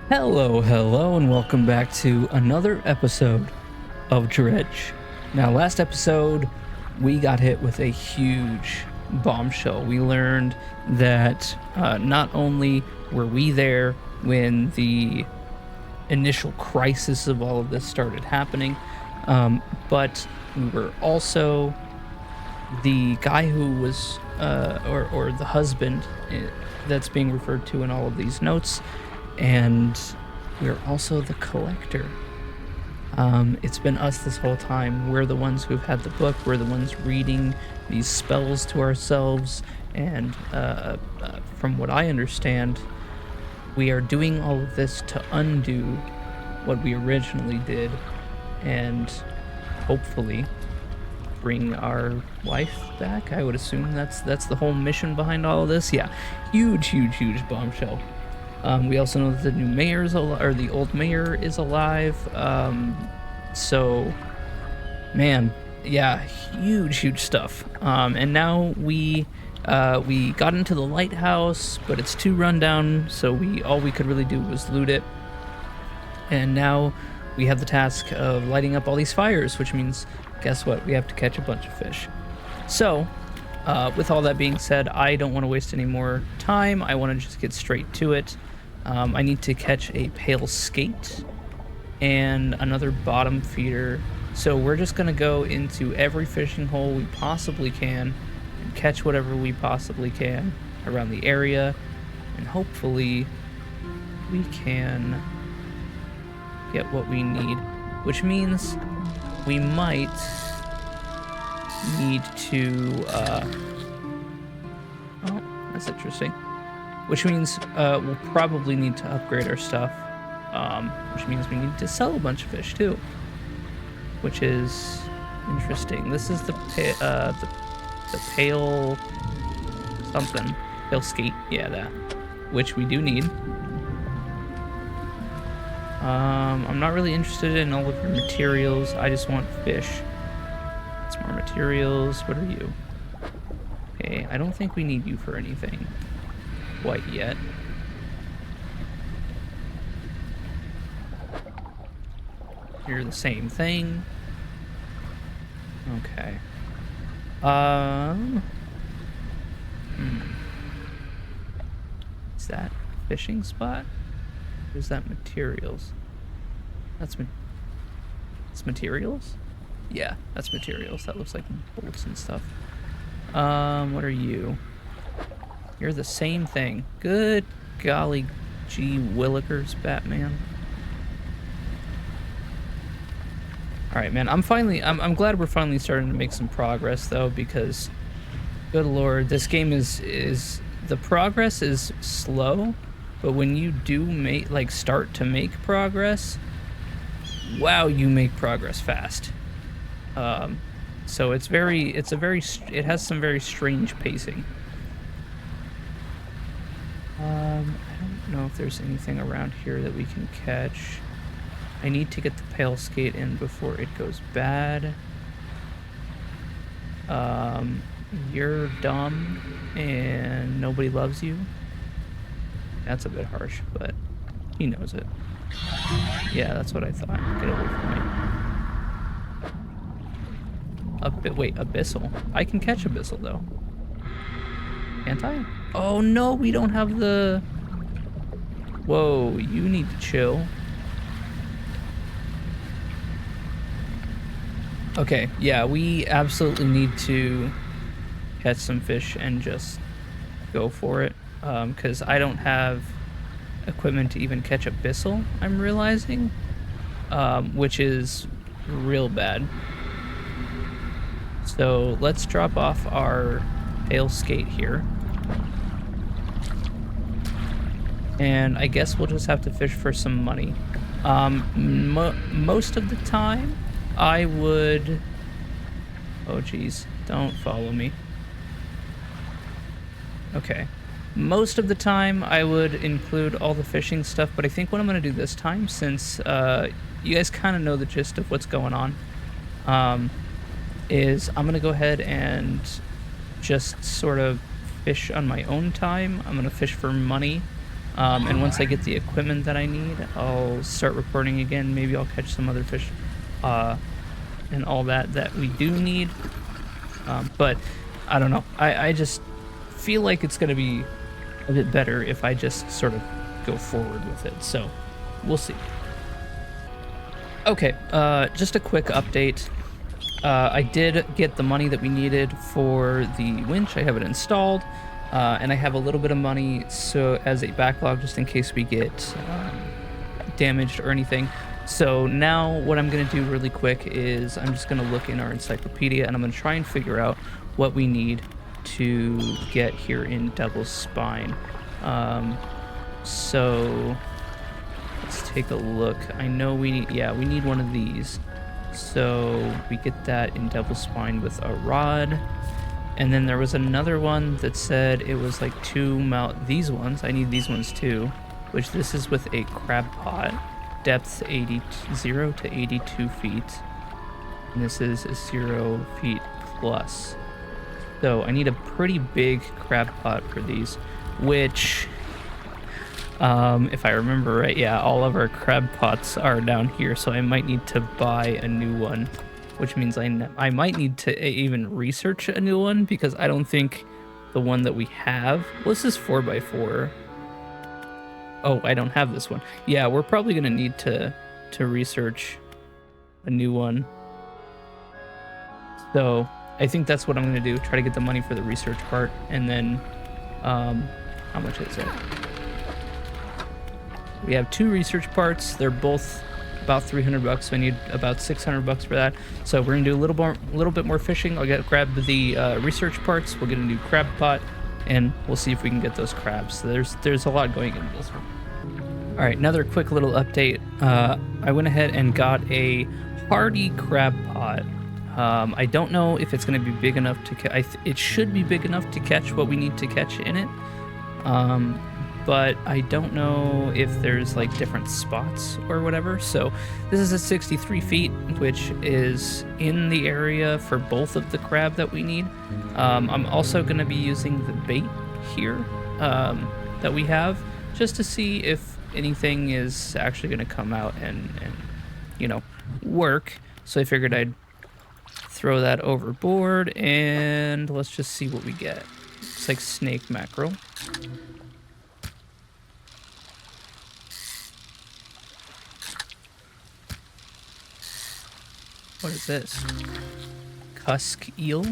Hello, and welcome back to another episode of Dredge. Now, last episode, we got hit with a huge bombshell. We learned that not only were we there when the initial crisis of all of this started happening, but we were also the guy who was, or the husband that's being referred to in all of these notes, and we're also the collector. It's been us this whole time. We're the ones who've had the book. We're the ones reading these spells to ourselves, and from what I understand, we are doing all of this to undo what we originally did, and hopefully bring our wife back. I would assume that's the whole mission behind all of this. Yeah, huge bombshell. We also know that the new mayor's or the old mayor is alive. So, man, yeah, huge stuff. And now we got into the lighthouse, but it's too run down. So all we could really do was loot it. And now we have the task of lighting up all these fires, which means, guess what? We have to catch a bunch of fish. So, with all that being said, I don't want to waste any more time. I want to just get straight to it. I need to catch a pale skate and another bottom feeder. So we're just going to go into every fishing hole we possibly can and catch whatever we possibly can around the area. And hopefully we can get what we need, which means we might need to, oh, that's interesting. Which means we'll probably need to upgrade our stuff, which means we need to sell a bunch of fish too, which is interesting. This is the pale something, pale skate, yeah, that, which we do need. I'm not really interested in all of your materials. I just want fish. It's more materials. What are you? Okay, I don't think we need you for anything quite yet. You're the same thing. Okay. Is that a fishing spot? Or is that materials? It's materials? Yeah, that's materials. That looks like bolts and stuff. What are you? You're the same thing. Good golly gee willikers, Batman. Alright, man, I'm glad we're finally starting to make some progress, though, because, good lord, this game is the progress is slow, but when you do start to make progress, wow, you make progress fast. So it has some very strange pacing. I don't know if there's anything around here that we can catch. I need to get the pale skate in before it goes bad. You're dumb and nobody loves you. That's a bit harsh, but he knows it. Yeah, that's what I thought. Get away from me. Wait, abyssal. I can catch abyssal though. Can't I? Oh no, we don't have the... Whoa, you need to chill. Okay, yeah, we absolutely need to catch some fish and just go for it. Because I don't have equipment to even catch abyssal, I'm realizing. Which is real bad. So let's drop off our pale skate here. And I guess we'll just have to fish for some money. Most of the time, I would... Oh, geez. Don't follow me. Okay. Most of the time, I would include all the fishing stuff, but I think what I'm going to do this time, since you guys kind of know the gist of what's going on, is I'm going to go ahead and just sort of fish on my own time. I'm going to fish for money And once I get the equipment that I need, I'll start reporting again. Maybe I'll catch some other fish and all that we do need. But I don't know. I just feel like it's going to be a bit better if I just sort of go forward with it. So we'll see. Okay, just a quick update. I did get the money that we needed for the winch. I have it installed, and I have a little bit of money so as a backlog just in case we get damaged or anything. So now what I'm going to do really quick is I'm just going to look in our encyclopedia and I'm going to try and figure out what we need to get here in Devil's Spine. So let's take a look. I know we need one of these. So we get that in Devil's Spine with a rod. And then there was another one that said it was like these ones. I need these ones too, which this is with a crab pot. Depth 0 to 82 feet. And this is 0 feet plus. So I need a pretty big crab pot for these, which, if I remember right, yeah, all of our crab pots are down here, so I might need to buy a new one, which means I might need to even research a new one, because I don't think the one that we have, well, this is 4x4. Oh, I don't have this one. Yeah, we're probably gonna need to research a new one. So I think that's what I'm gonna do. Try to get the money for the research part, and then how much is it? We have 2 research parts. They're both about 300 bucks. So I need about 600 bucks for that. So we're gonna do a little bit more fishing. I'll grab the research parts. We'll get a new crab pot, and we'll see if we can get those crabs. So there's a lot going into this one. All right, another quick little update. I went ahead and got a hardy crab pot. I don't know if it's going to be big enough to it should be big enough to catch what we need to catch in it. But I don't know if there's like different spots or whatever. So this is at 63 feet, which is in the area for both of the crab that we need. I'm also going to be using the bait here that we have just to see if anything is actually going to come out and work. So I figured I'd throw that overboard and let's just see what we get. It's like snake mackerel. What is this? Cusk eel?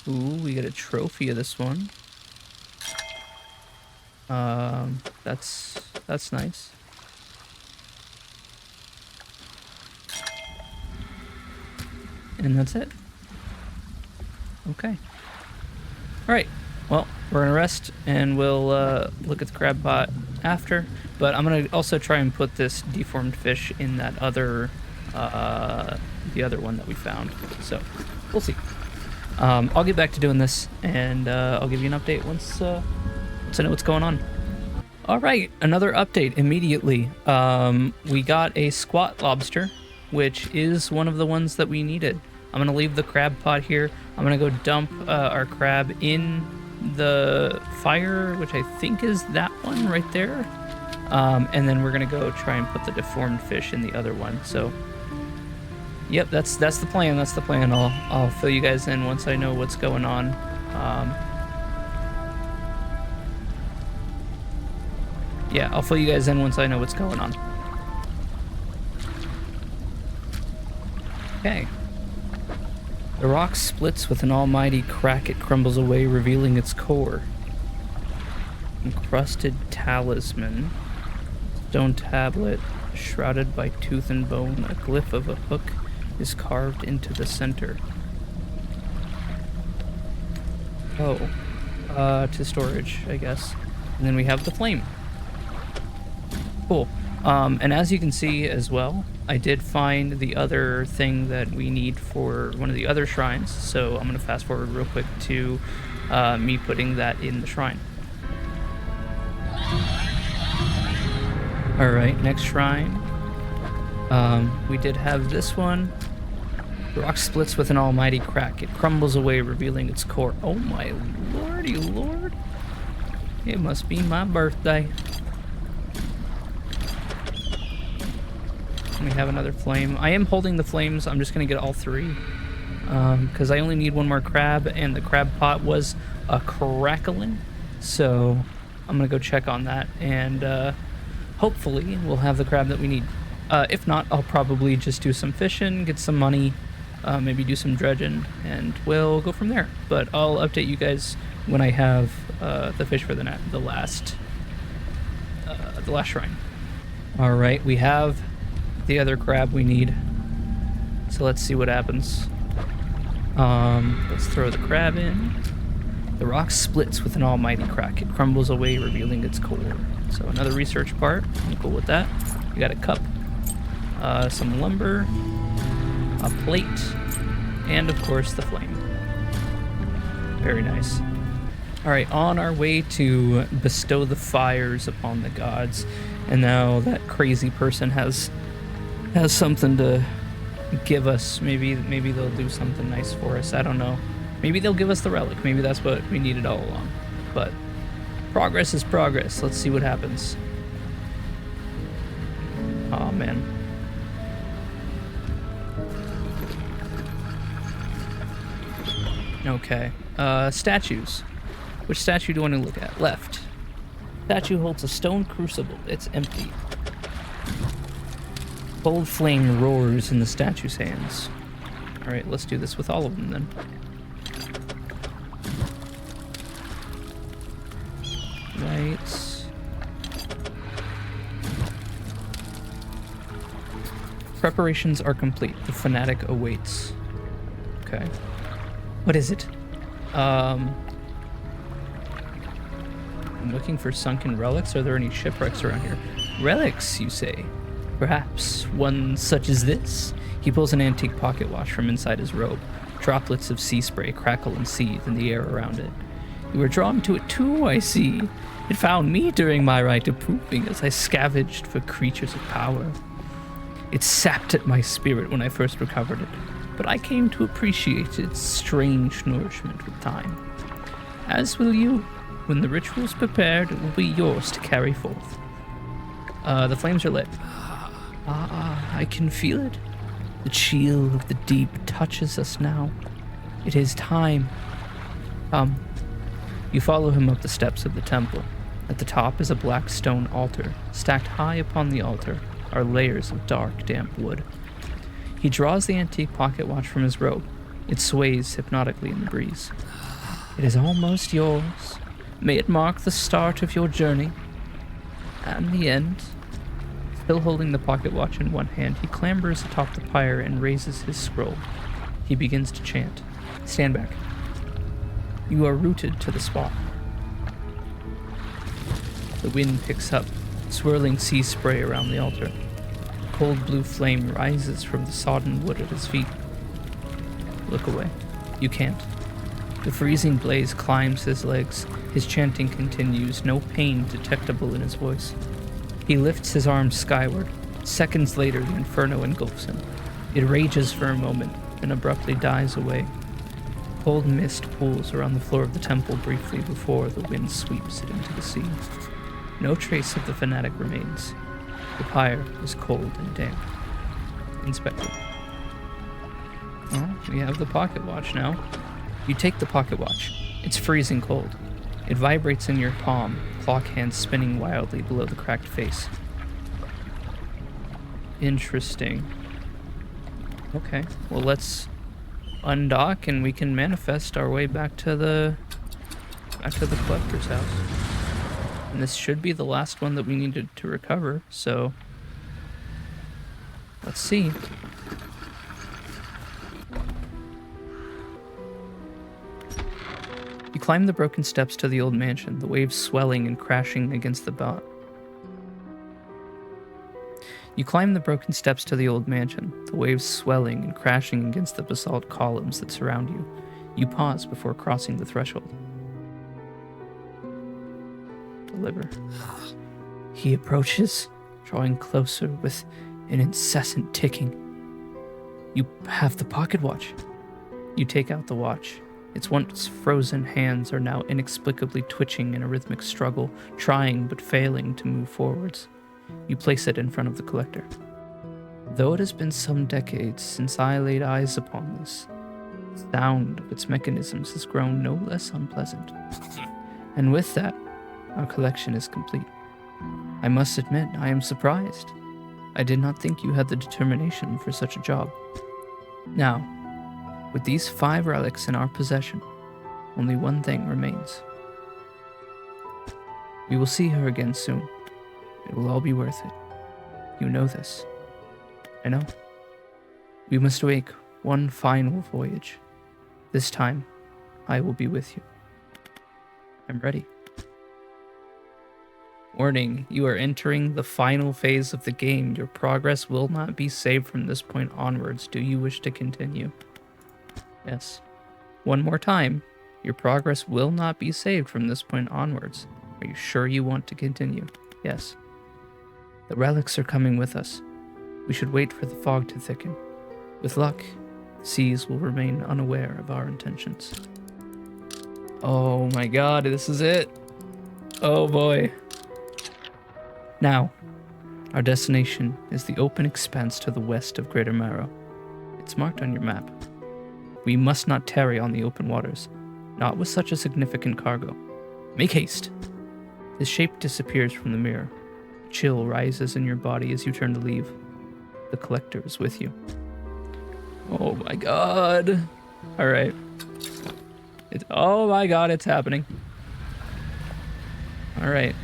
Ooh, we get a trophy of this one. That's nice. And that's it. Okay. All right. Well, we're gonna rest, and we'll look at the crab pot after. But I'm gonna also try and put this deformed fish in that other, the other one that we found. So we'll see. I'll get back to doing this, and I'll give you an update once I know what's going on. All right, another update immediately. We got a squat lobster, which is one of the ones that we needed. I'm gonna leave the crab pot here. I'm gonna go dump our crab in the fire, which I think is that one right there. And then we're gonna go try and put the deformed fish in the other one. So, yep, that's the plan. That's the plan. I'll fill you guys in once I know what's going on. Yeah, I'll fill you guys in once I know what's going on. Okay. The rock splits with an almighty crack. It crumbles away, revealing its core. Encrusted talisman. Stone tablet, shrouded by tooth and bone. A glyph of a hook is carved into the center. Oh. To storage, I guess. And then we have the flame. Cool. And as you can see as well, I did find the other thing that we need for one of the other shrines, so I'm going to fast forward real quick to me putting that in the shrine. Alright, next shrine. We did have this one. The rock splits with an almighty crack. It crumbles away, revealing its core. Oh my lordy lord. It must be my birthday. We have another flame. I am holding the flames. I'm just going to get all three. Because I only need one more crab, and the crab pot was a crackling. So I'm going to go check on that, and hopefully we'll have the crab that we need. If not, I'll probably just do some fishing, get some money, maybe do some dredging, and we'll go from there. But I'll update you guys when I have the fish for the last shrine. All right, we have the other crab we need. So let's see what happens. Let's throw the crab in. The rock splits with an almighty crack. It crumbles away, revealing its core. So another research part. I'm cool with that. We got a cup, some lumber, a plate, and of course the flame. Very nice. All right, on our way to bestow the fires upon the gods. And now that crazy person has something to give us. Maybe they'll do something nice for us. I don't know. Maybe they'll give us the relic. Maybe that's what we needed all along. But progress is progress. Let's see what happens. Oh man. Okay. Statues. Which statue do I want to look at? Left. Statue holds a stone crucible. It's empty. Cold flame roars in the statue's hands. Alright, let's do this with all of them then. Right. Preparations are complete. The fanatic awaits. Okay. What is it? I'm looking for sunken relics. Are there any shipwrecks around here? Relics, you say? Perhaps one such as this? He pulls an antique pocket watch from inside his robe. Droplets of sea spray crackle and seethe in the air around it. You were drawn to it too, I see. It found me during my rite of proving as I scavenged for creatures of power. It sapped at my spirit when I first recovered it, but I came to appreciate its strange nourishment with time. As will you. When the ritual's prepared, it will be yours to carry forth. The flames are lit. I can feel it. The chill of the deep touches us now. It is time. You follow him up the steps of the temple. At the top is a black stone altar. Stacked high upon the altar are layers of dark, damp wood. He draws the antique pocket watch from his robe. It sways hypnotically in the breeze. It is almost yours. May it mark the start of your journey and the end. Still holding the pocket watch in one hand, he clambers atop the pyre and raises his scroll. He begins to chant. Stand back. You are rooted to the spot. The wind picks up, swirling sea spray around the altar. A cold blue flame rises from the sodden wood at his feet. Look away. You can't. The freezing blaze climbs his legs. His chanting continues, no pain detectable in his voice. He lifts his arms skyward. Seconds later, the inferno engulfs him. It rages for a moment, then abruptly dies away. Cold mist pools around the floor of the temple briefly before the wind sweeps it into the sea. No trace of the fanatic remains. The pyre is cold and damp. Inspect it. Well, we have the pocket watch now. You take the pocket watch. It's freezing cold. It vibrates in your palm, clock hands spinning wildly below the cracked face. Interesting. Okay, well let's undock and we can manifest our way back to the collector's house. And this should be the last one that we needed to recover, so let's see. You climb the broken steps to the old mansion, the waves swelling and crashing against the bow. You climb the broken steps to the old mansion, the waves swelling and crashing against the basalt columns that surround you. You pause before crossing the threshold. Deliver. He approaches, drawing closer with an incessant ticking. You have the pocket watch. You take out the watch. Its once frozen hands are now inexplicably twitching in a rhythmic struggle, trying but failing to move forwards. You place it in front of the collector. Though it has been some decades since I laid eyes upon this, the sound of its mechanisms has grown no less unpleasant. And with that, our collection is complete. I must admit, I am surprised. I did not think you had the determination for such a job. Now, with these 5 relics in our possession, only one thing remains. We will see her again soon. It will all be worth it. You know this. I know. We must make one final voyage. This time, I will be with you. I'm ready. Warning, you are entering the final phase of the game. Your progress will not be saved from this point onwards. Do you wish to continue? Yes. One more time. Your progress will not be saved from this point onwards. Are you sure you want to continue? Yes. The relics are coming with us. We should wait for the fog to thicken. With luck, the seas will remain unaware of our intentions. Oh my god, this is it. Oh boy. Now, our destination is the open expanse to the west of Greater Marrow. It's marked on your map. We must not tarry on the open waters, not with such a significant cargo. Make haste! His shape disappears from the mirror. A chill rises in your body as you turn to leave. The collector is with you. Oh my god. Alright. Oh my god, it's happening. Alright.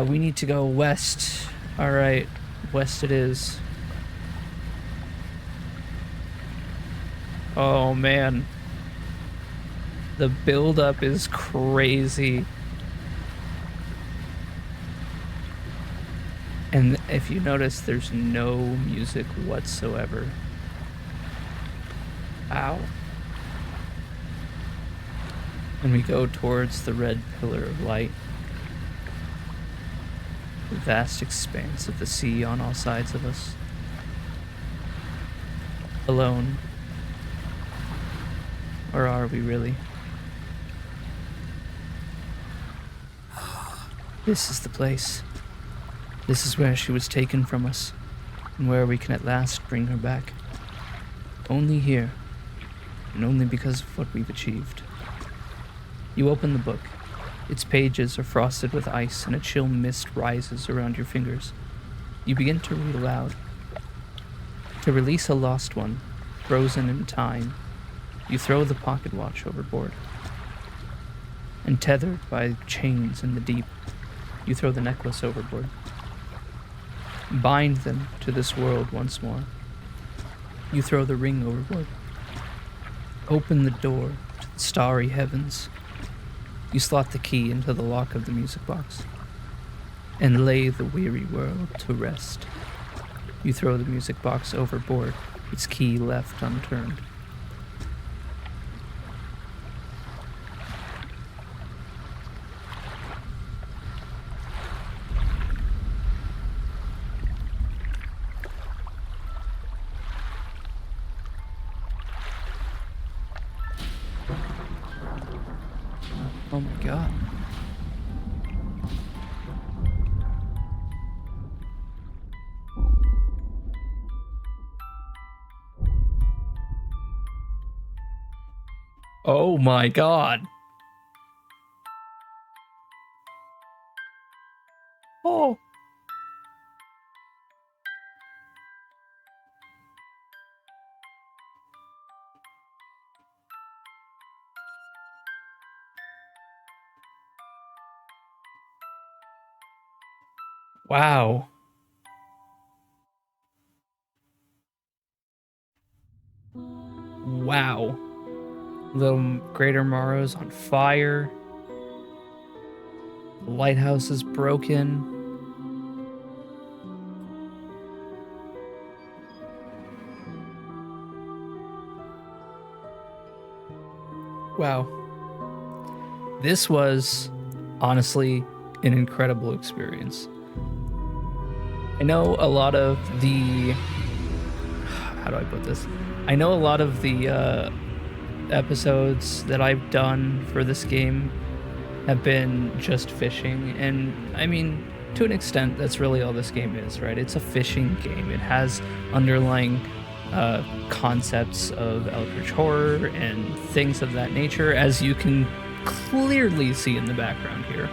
We need to go west. Alright, west it is. Oh man. The buildup is crazy. And if you notice, there's no music whatsoever. Ow. And we go towards the red pillar of light. The vast expanse of the sea on all sides of us. Alone. Or are we really? This is the place. This is where she was taken from us, and where we can at last bring her back. Only here, and only because of what we've achieved. You open the book. Its pages are frosted with ice, and a chill mist rises around your fingers. You begin to read aloud. To release a lost one, frozen in time, you throw the pocket watch overboard. And tethered by chains in the deep, you throw the necklace overboard. Bind them to this world once more. You throw the ring overboard. Open the door to the starry heavens. You slot the key into the lock of the music box. And lay the weary world to rest. You throw the music box overboard, its key left unturned. Oh my god. Oh my god. Oh. Wow. Wow. Little Greater Morrow's on fire. The lighthouse is broken. Wow. This was honestly an incredible experience. I know a lot of the, how do I put this? I know a lot of the episodes that I've done for this game have been just fishing, and I mean, to an extent, that's really all this game is, right? It's a fishing game. It has underlying concepts of eldritch horror and things of that nature, as you can clearly see in the background here.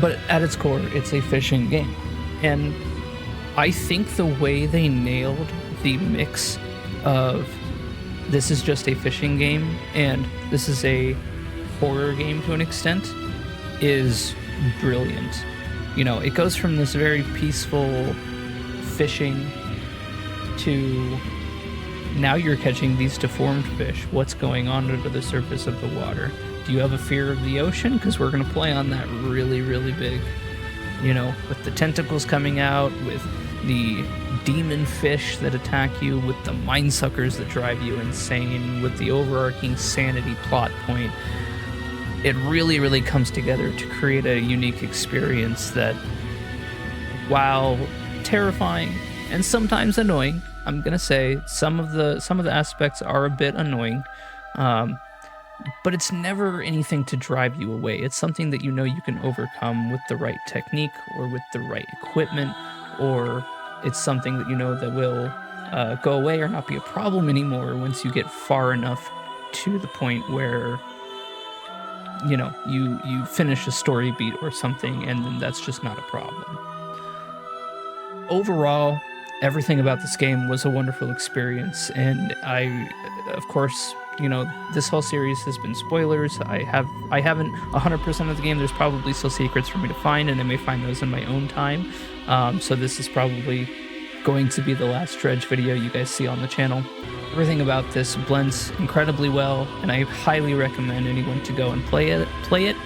But at its core, it's a fishing game. And I think the way they nailed the mix of this is just a fishing game and this is a horror game to an extent is brilliant. You know, it goes from this very peaceful fishing to now you're catching these deformed fish. What's going on under the surface of the water? Do you have a fear of the ocean? Because we're going to play on that really, really big. You know, with the tentacles coming out, with the demon fish that attack you, with the mind suckers that drive you insane, with the overarching sanity plot point. It really, really comes together to create a unique experience that, while terrifying and sometimes annoying, I'm gonna say some of the aspects are a bit annoying, but it's never anything to drive you away. It's something that you know you can overcome with the right technique or with the right equipment, or it's something that you know that will go away or not be a problem anymore once you get far enough to the point where you know you finish a story beat or something, and then that's just not a problem. Overall, everything about this game was a wonderful experience, and I, of course, you know, this whole series has been spoilers. I haven't 100% of the game. There's probably still secrets for me to find, and I may find those in my own time. So this is probably going to be the last Dredge video you guys see on the channel. Everything about this blends incredibly well, and I highly recommend anyone to go and play it,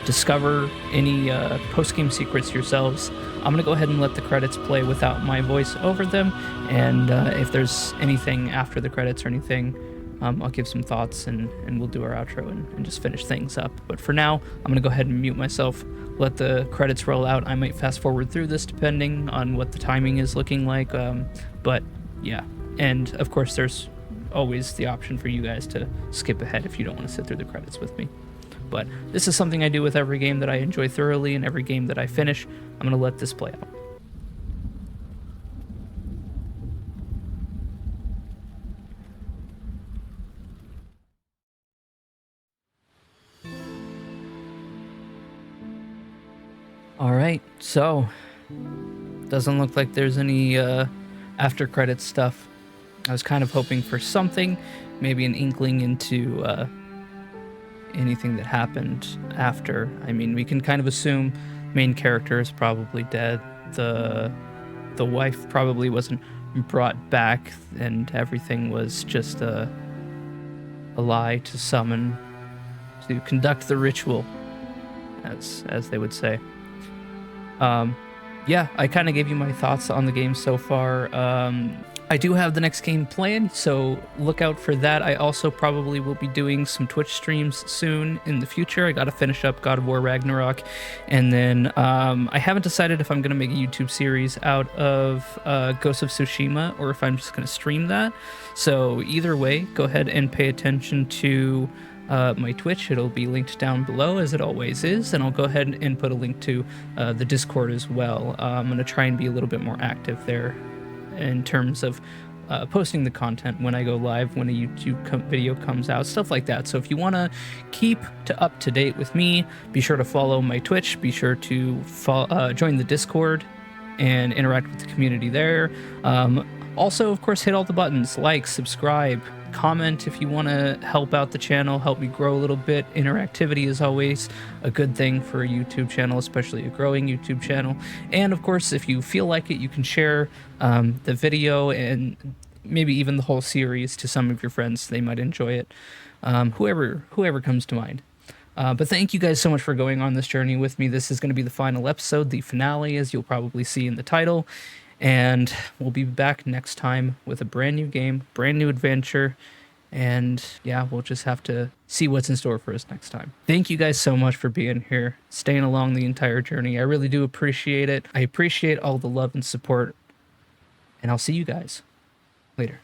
discover any post-game secrets yourselves. I'm gonna go ahead and let the credits play without my voice over them, and if there's anything after the credits or anything, I'll give some thoughts and we'll do our outro and just finish things up. But for now, I'm gonna go ahead and mute myself, let the credits roll out. I might fast forward through this depending on what the timing is looking like, but yeah. And of course, there's always the option for you guys to skip ahead if you don't want to sit through the credits with me. But this is something I do with every game that I enjoy thoroughly, and every game that I finish. I'm going to let this play out. All right, so doesn't look like there's any after credits stuff. I was kind of hoping for something, maybe an inkling into anything that happened after. I mean, we can kind of assume main character is probably dead. The wife probably wasn't brought back, and everything was just a lie to summon, to conduct the ritual, as they would say. Yeah, I kind of gave you my thoughts on the game so far. I do have the next game planned, so look out for that. I also probably will be doing some Twitch streams soon in the future. I got to finish up God of War Ragnarok, and then I haven't decided if I'm going to make a YouTube series out of Ghost of Tsushima or if I'm just going to stream that. So either way, go ahead and pay attention to my Twitch. It'll be linked down below, as it always is, and I'll go ahead and put a link to the Discord as well. I'm going to try and be a little bit more active there in terms of posting the content when I go live, when a YouTube video comes out, stuff like that. So if you want to keep up to date with me, be sure to follow my Twitch, be sure to join the Discord and interact with the community there. Also, of course, hit all the buttons, like, subscribe, comment if you want to help out the channel, help me grow a little bit. Interactivity is always a good thing for a YouTube channel, especially a growing YouTube channel. And of course, if you feel like it, you can share the video and maybe even the whole series to some of your friends. They might enjoy it. Whoever comes to mind. But thank you guys so much for going on this journey with me. This is going to be the final episode, the finale, as you'll probably see in the title. And we'll be back next time with a brand new game, brand new adventure. And yeah, we'll just have to see what's in store for us next time. Thank you guys so much for being here, staying along the entire journey. I really do appreciate it. I appreciate all the love and support and I'll see you guys later.